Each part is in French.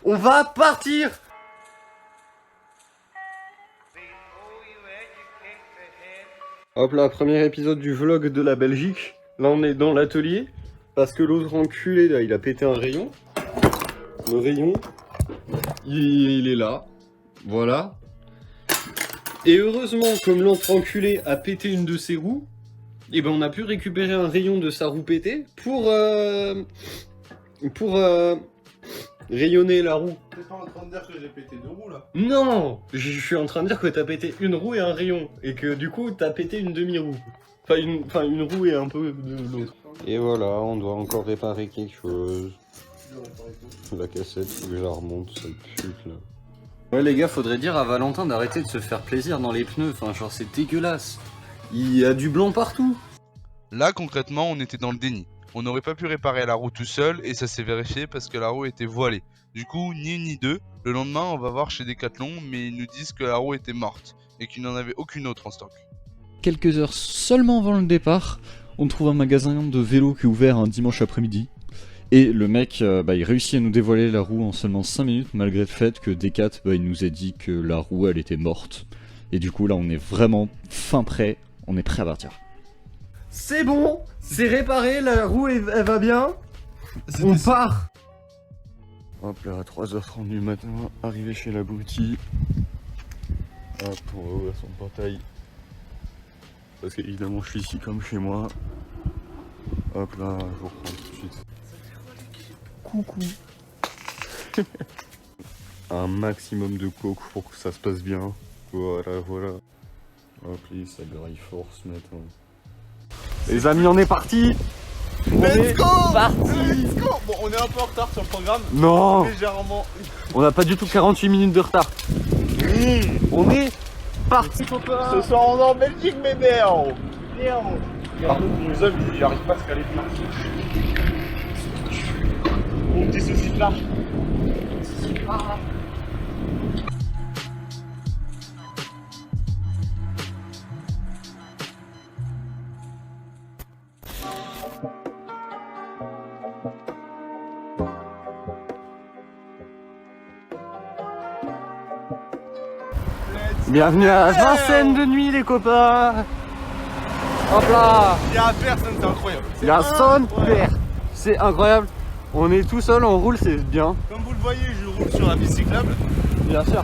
On va partir. Hop là, premier épisode du vlog de la Belgique. Là on est dans l'atelier. Parce que l'autre enculé là, il a pété un rayon. Le rayon, il est là. Voilà. Et heureusement, comme l'autre enculé a pété une de ses roues, et ben on a pu récupérer un rayon de sa roue pétée pour rayonner la roue. T'es pas en train de dire que j'ai pété 2 roues là? Non, je suis en train de dire que t'as pété une roue et un rayon, et que du coup t'as pété une demi-roue. Enfin une roue et un peu de l'autre. Et voilà, on doit encore réparer quelque chose. La cassette, faut que je la remonte, cette pute là. Ouais les gars, faudrait dire à Valentin d'arrêter de se faire plaisir dans les pneus, enfin genre c'est dégueulasse. Il y a du blanc partout. Là concrètement on était dans le déni. On n'aurait pas pu réparer la roue tout seul et ça s'est vérifié parce que la roue était voilée. Du coup ni une ni deux, le lendemain on va voir chez Decathlon mais ils nous disent que la roue était morte et qu'il n'en avait aucune autre en stock. Quelques heures seulement avant le départ, on trouve un magasin de vélo qui est ouvert un dimanche après-midi. Et le mec, il réussit à nous dévoiler la roue en seulement 5 minutes, malgré le fait que Decat, il nous a dit que la roue, elle était morte. Et du coup, là, on est vraiment fin prêt, on est prêt à partir. C'est bon, c'est réparé, la roue, elle va bien. On part. Hop là, à 3h30 du matin, arrivé chez l'abruti. Hop, on va ouvrir son portail. Parce qu'évidemment, je suis ici comme chez moi. Hop là, je vous reprends tout de suite. Coucou. Un maximum de coke pour que ça se passe bien. Voilà, voilà. Hop là, ça graille force maintenant. Les amis, on est parti. Let's go! Parti. Let's go! Bon, on est un peu en retard sur le programme. Non, Légèrement. on n'a pas du tout 48 minutes de retard. On est parti. Ce soir, on est en Belgique, bébé! Par contre, pour les hommes, ils n'arrivent pas à se caler de marche. Mon petit souci de large. Bienvenue à Vincennes de nuit, les copains. Hop là. Il y a personne, c'est incroyable. Il y a son père. C'est incroyable. On est tout seul, on roule, c'est bien. Comme vous le voyez, je roule sur la piste cyclable. Bien sûr.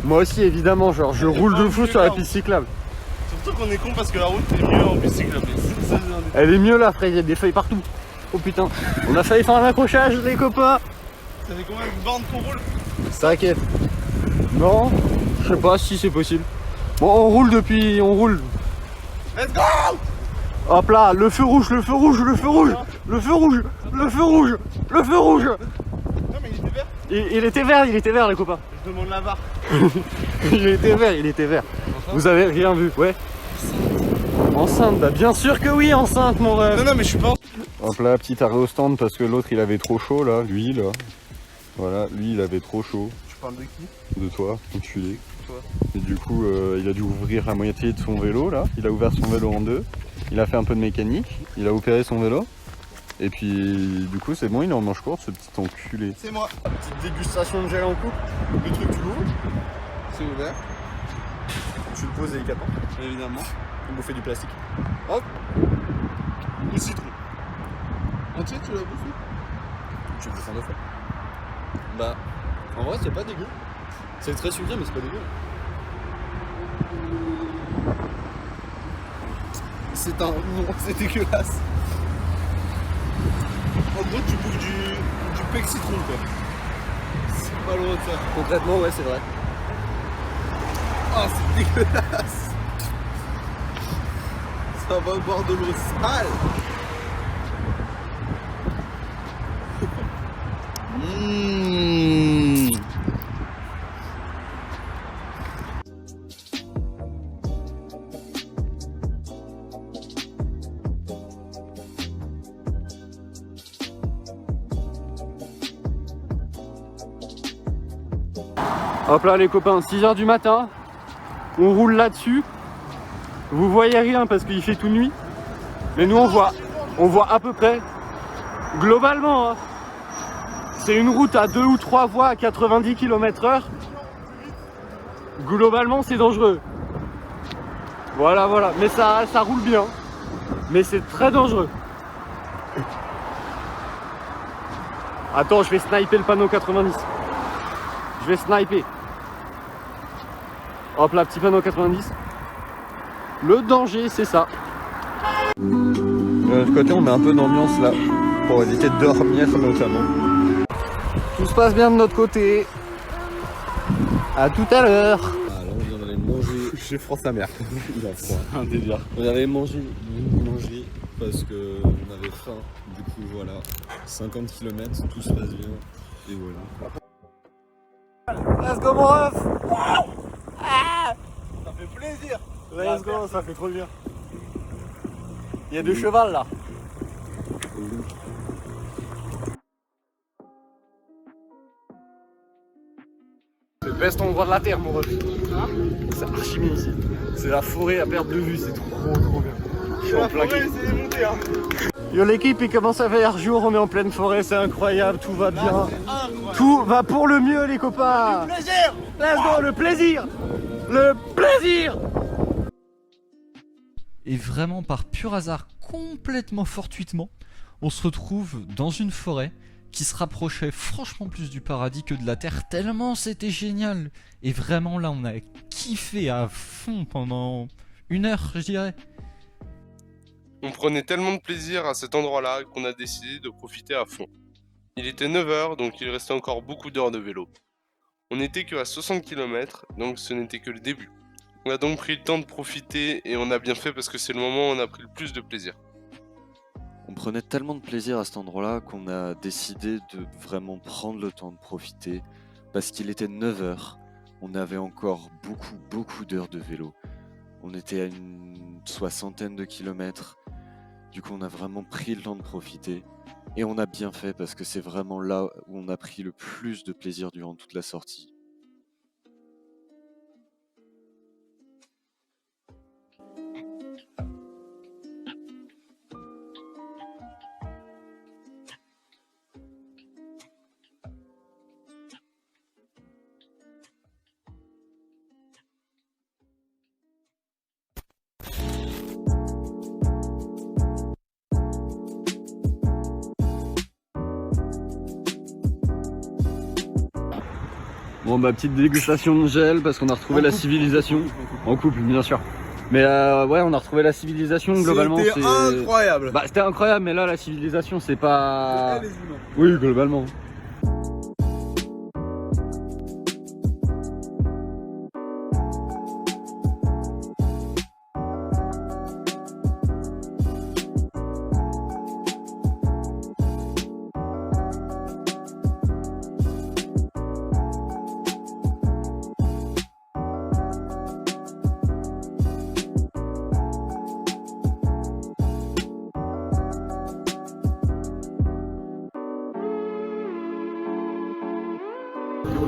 Moi aussi, évidemment, genre je roule de fou sur la piste cyclable. Surtout qu'on est con parce que la route est mieux en piste cyclable. Elle est mieux là, frère, il y a des feuilles partout. Oh putain, on a failli faire un accrochage, les copains. Ça fait combien de bandes qu'on roule? T'inquiète. Non, je sais pas si c'est possible. Bon, on roule depuis, on roule. Let's go! Hop là, le feu rouge, le feu rouge, le feu rouge, le feu rouge, le feu rouge, le feu rouge. Non mais il était vert. Il était vert les copains. Je demande la barre. Il était vert. Vous avez rien vu, ouais. Enceinte, bah bien sûr que oui, enceinte mon rêve. Non mais je suis pas. Hop là, petit arrêt au stand parce que l'autre il avait trop chaud là, lui là. Voilà, lui il avait trop chaud. Tu parles de qui? De toi, enculé. Toi. Et du coup, il a dû ouvrir la moitié de son vélo là. Il a ouvert son vélo en deux. Il a fait un peu de mécanique. Il a opéré son vélo. Et puis, du coup, c'est bon, il est en manche courte, ce petit enculé. C'est moi. Petite dégustation de gel en coupe. Le truc, tu l'ouvres. C'est ouvert. Tu le poses délicatement. Évidemment. Pour bouffer du plastique. Hop. Le citron. Entier, tu l'as bouffé? Tu le bouffes en deux fois. Bah, en vrai, c'est pas dégueu. C'est très sucré, mais c'est pas dégueu. C'est un... Non, c'est dégueulasse. En gros, tu bouffes du pec citron, quoi. C'est pas loin de ça. Concrètement, ouais, c'est vrai. Ah, c'est dégueulasse. Ça va boire de l'eau sale. Hop là les copains, 6h du matin, on roule là-dessus. Vous voyez rien parce qu'il fait tout nuit. Mais nous on voit à peu près. Globalement, hein, C'est une route à 2 ou 3 voies à 90 km/h. Globalement, c'est dangereux. Voilà, voilà. Mais ça roule bien. Mais c'est très dangereux. Attends, je vais sniper le panneau 90. Je vais sniper. Hop là, petit panneau 90. Le danger, c'est ça. De l'autre côté, on met un peu d'ambiance là, pour éviter de dormir notamment. Tout se passe bien de notre côté. À tout à l'heure. Ah, là, on vient d'aller manger chez France sa mère. Il a froid. Un délire. On allait manger parce que on avait faim. Du coup, voilà. 50 km, tout se passe bien. Et voilà. Let's go, mon ref. Ça fait plaisir. Let's go, ça fait trop bien. Il y a du cheval là. C'est le best endroit de la terre, mon ref. C'est archi bien ici. C'est la forêt à perte de vue, c'est trop bien. Je suis en plein kiff. Yo l'équipe, il commence à faire jour, on est en pleine forêt, c'est incroyable, tout va bien. Tout va pour le mieux les copains. Le plaisir. Let's go, le plaisir. Le plaisir. Et vraiment par pur hasard, complètement fortuitement, on se retrouve dans une forêt qui se rapprochait franchement plus du paradis que de la terre, tellement c'était génial. Et vraiment là on a kiffé à fond pendant 1 heure je dirais. On prenait tellement de plaisir à cet endroit-là qu'on a décidé de profiter à fond. Il était 9h, donc il restait encore beaucoup d'heures de vélo. On n'était que à 60 km, donc ce n'était que le début. On a donc pris le temps de profiter et on a bien fait parce que c'est le moment où on a pris le plus de plaisir. On prenait tellement de plaisir à cet endroit-là qu'on a décidé de vraiment prendre le temps de profiter parce qu'il était 9h. On avait encore beaucoup d'heures de vélo. On était à une 60aine de kilomètres. Du coup, on a vraiment pris le temps de profiter. Et on a bien fait parce que c'est vraiment là où on a pris le plus de plaisir durant toute la sortie. Bon bah petite dégustation de gel parce qu'on a retrouvé la civilisation. En couple bien sûr. Mais ouais on a retrouvé la civilisation globalement. C'était incroyable. Bah c'était incroyable mais là la civilisation c'est pas... Les humains. Oui globalement.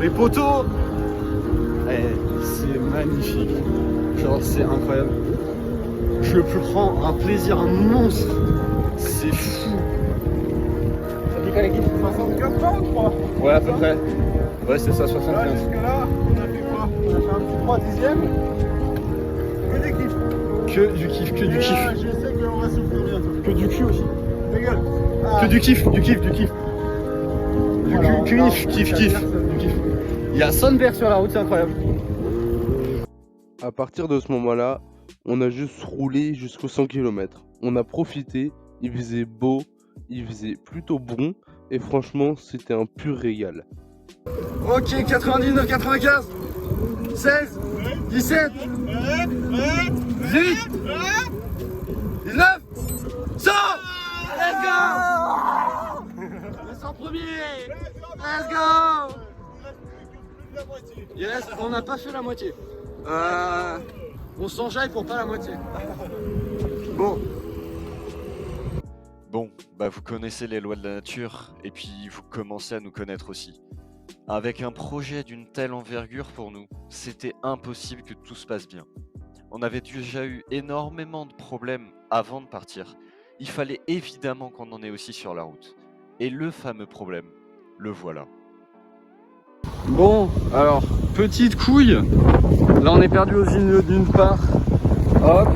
Les poteaux, c'est magnifique, genre c'est incroyable. Je prends un plaisir monstre, c'est fou. Ça dit quoi l'équipe 64 ans ou 3? Ouais à peu près. Ouais c'est ça 75. Jusque là, on a fait quoi? On a fait un petit 3 dixièmes. Que des kiffs. Que du kiff, que du kiff. Je sais qu'on va souffrir bientôt. Que du cul aussi. Ta gueule. Que du kiff, du kiff, du kiff. Du Voilà, kiff, on kiff, part, kiff, personne. du kiff. Il y a Sonberg sur la route, c'est incroyable. À partir de ce moment-là, on a juste roulé jusqu'aux 100 km. On a profité, il faisait beau, il faisait plutôt bon, et franchement, c'était un pur régal. Ok, 99, 95, 16, 17, 18, 19, 100. Let's go. Le 100 premier. Let's go. Yes, on n'a pas fait la moitié. On s'enjaille pour pas la moitié. Bon. Bon, bah vous connaissez les lois de la nature, et puis vous commencez à nous connaître aussi. Avec un projet d'une telle envergure pour nous, c'était impossible que tout se passe bien. On avait déjà eu énormément de problèmes avant de partir. Il fallait évidemment qu'on en ait aussi sur la route. Et le fameux problème, le voilà. Bon, alors, petite couille. Là, on est perdu aux îles d'une part. Hop.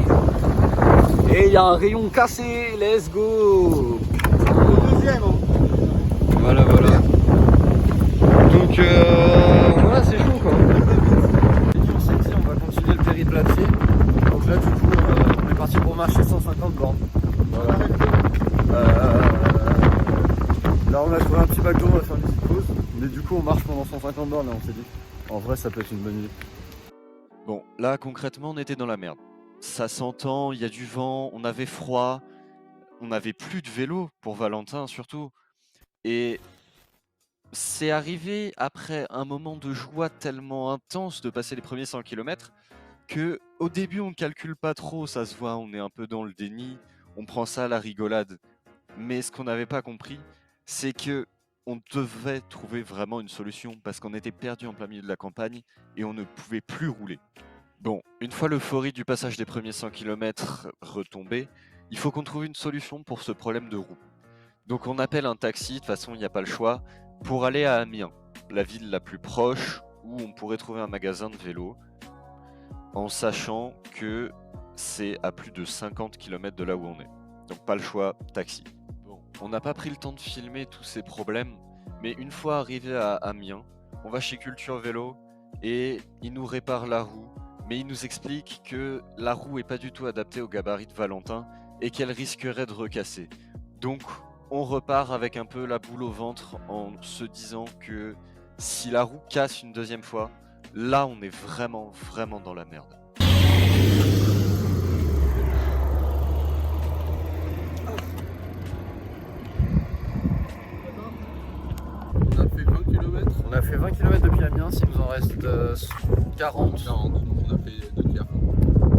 Et il y a un rayon cassé. Let's go. Au deuxième. Hein. Voilà, voilà. Donc, voilà, c'est chaud quoi. On s'est dit, on va continuer le périple à pied. Donc là, du coup, on est parti pour marcher 150 bornes. Voilà. Là, on a trouvé un petit McDo, on va faire une petite pause. Mais du coup, on marche pendant 150 bornes et on s'est dit, en vrai, ça peut être une bonne idée. Bon, là concrètement, on était dans la merde. Ça s'entend, il y a du vent, on avait froid, on n'avait plus de vélo pour Valentin surtout. Et c'est arrivé après un moment de joie tellement intense de passer les premiers 100 km que au début on calcule pas trop, ça se voit, on est un peu dans le déni, on prend ça à la rigolade. Mais ce qu'on n'avait pas compris, c'est que on devait trouver vraiment une solution parce qu'on était perdu en plein milieu de la campagne et on ne pouvait plus rouler. Bon, une fois l'euphorie du passage des premiers 100 km retombée, il faut qu'on trouve une solution pour ce problème de roue. Donc on appelle un taxi, de toute façon il n'y a pas le choix, pour aller à Amiens, la ville la plus proche où on pourrait trouver un magasin de vélo, en sachant que c'est à plus de 50 km de là où on est. Donc pas le choix, taxi. Bon, on n'a pas pris le temps de filmer tous ces problèmes, mais une fois arrivé à Amiens, on va chez Culture Vélo et il nous répare la roue, mais il nous explique que la roue est pas du tout adaptée au gabarit de Valentin et qu'elle risquerait de recasser. Donc on repart avec un peu la boule au ventre en se disant que si la roue casse une deuxième fois, là on est vraiment dans la merde. On a fait 20 km. On a fait 20 km depuis Amiens, il nous en reste 40. 40, donc on a fait 2 tiers.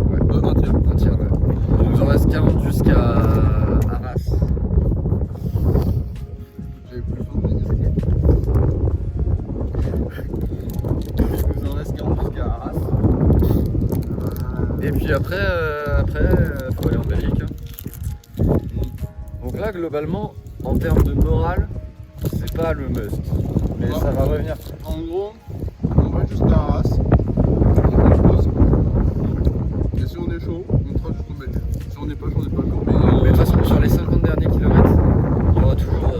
Ouais. Un tiers. Un tiers, ouais. Il nous en reste 40 jusqu'à Arras. J'avais plus faim de dire. Il nous en reste 40 jusqu'à Arras. Et puis après, faut aller en Belgique. Hein. Donc là, globalement, en termes de morale, c'est pas le must. Mais ça va revenir. En gros, on va jusqu'à Arras. On se pose. Et si on est chaud, on trace jusqu'au Belgique. Si on n'est pas chaud, on n'est pas chaud. Mais de toute façon, sur les 50 derniers kilomètres, il y aura toujours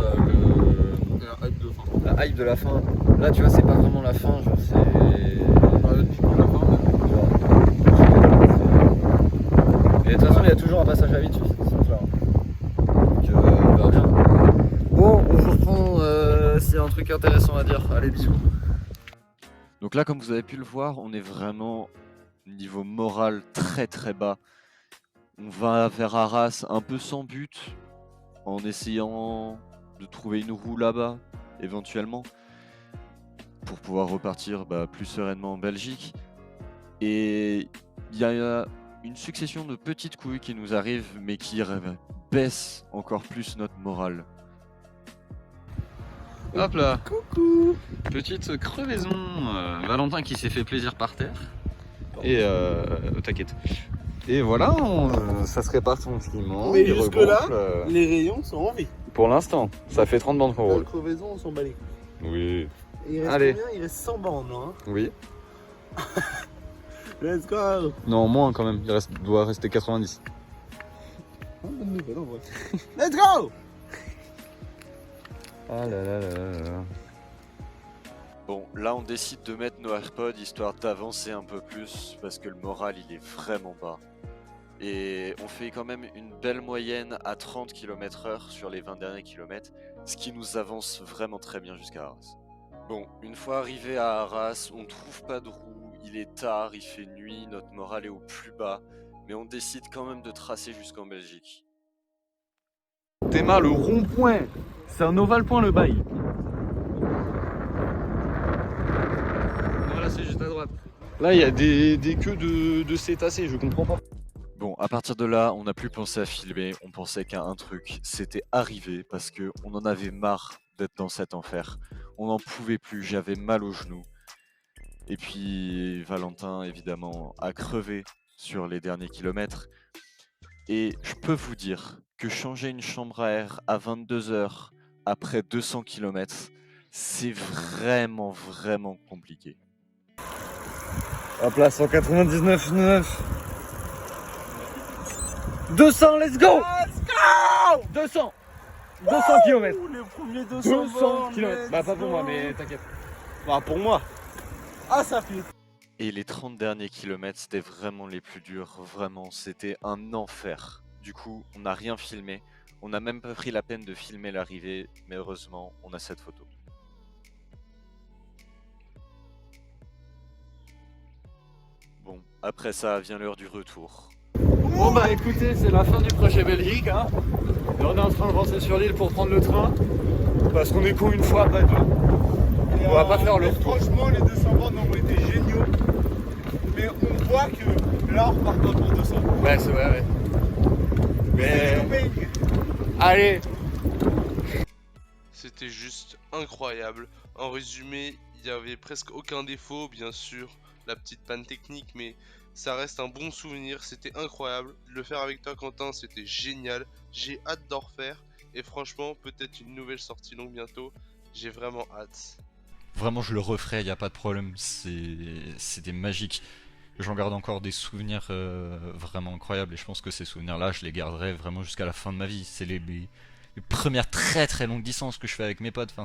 la hype de fin. la hype de la fin. Là, tu vois, c'est pas vraiment la fin, genre c'est. Le pic de la fin, Et de toute façon, il y a toujours un passage à vide sur cette distance-là. Donc, on verra bien. Bon, on vous reprend s'il y a un truc intéressant à dire. Allez, bisous. Donc là, comme vous avez pu le voir, on est vraiment niveau moral très bas. On va vers Arras un peu sans but, en essayant de trouver une roue là-bas, éventuellement, pour pouvoir repartir plus sereinement en Belgique. Et il y a une succession de petites couilles qui nous arrivent, mais qui baissent encore plus notre morale. Hop là. Coucou. Petite crevaison. Valentin qui s'est fait plaisir par terre. Et t'inquiète. Et voilà, ça se répare tranquillement. Mais il jusque-là, rebonfle. les rayons sont en vie. Pour l'instant, ça fait 30 bandes qu'on La roule. crevaison, on s'en bat les couilles. Oui. Et il reste Allez. combien? Il reste 100 bandes, hein. Oui. Let's go. Non, moins quand même. Doit rester 90. Bonne nouvelle en vrai. Let's go. Ah là là là là. Bon, là on décide de mettre nos AirPods histoire d'avancer un peu plus parce que le moral il est vraiment bas. Et on fait quand même une belle moyenne à 30 km/h sur les 20 derniers kilomètres, ce qui nous avance vraiment très bien jusqu'à Arras. Bon, une fois arrivé à Arras, on trouve pas de roue, il est tard, il fait nuit, notre moral est au plus bas, mais on décide quand même de tracer jusqu'en Belgique. Théma, le rond-point. C'est un ovale point le bail. Voilà, c'est juste à droite. Là, il y a des queues de cétacés, je comprends pas. Bon, à partir de là, on n'a plus pensé à filmer, on pensait qu'à un truc, c'était arriver parce que on en avait marre d'être dans cet enfer. On n'en pouvait plus, j'avais mal aux genoux. Et puis Valentin, évidemment, a crevé sur les derniers kilomètres. Et je peux vous dire que changer une chambre à air à 22 h après 200 km, C'est vraiment compliqué. Hop là, 199,9. 200, let's go! 200 km. Les premiers 200 km. Bah pas pour moi, mais t'inquiète. Bah pour moi. Ah, ça fait. Et les 30 derniers kilomètres, c'était vraiment les plus durs. Vraiment, c'était un enfer. Du coup, on n'a rien filmé. On n'a même pas pris la peine de filmer l'arrivée. Mais heureusement, on a cette photo. Bon, après ça vient l'heure du retour. Bon bah écoutez, c'est la fin du projet Belgique, hein. Et on est en train de rentrer sur l'île pour prendre le train. Parce qu'on est con une fois, pas deux. On va pas faire le retour. Franchement, les 200 bornes ont été géniaux. Mais on voit que là, on repart pas pour 200. Ouais, c'est vrai, ouais. Mais... Allez. C'était juste incroyable. En résumé, il n'y avait presque aucun défaut, bien sûr, la petite panne technique, mais ça reste un bon souvenir, c'était incroyable. De le faire avec toi, Quentin, c'était génial. J'ai hâte d'en refaire, et franchement, peut-être une nouvelle sortie longue bientôt. J'ai vraiment hâte. Vraiment, je le referai, y a pas de problème. C'était magique. J'en garde encore des souvenirs vraiment incroyables, et je pense que ces souvenirs-là, je les garderai vraiment jusqu'à la fin de ma vie. C'est les premières très longues distances que je fais avec mes potes. Enfin,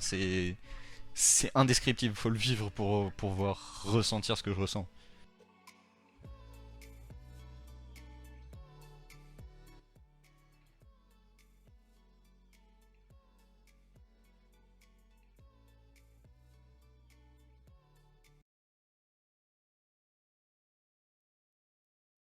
c'est indescriptible, faut le vivre pour pouvoir ressentir ce que je ressens.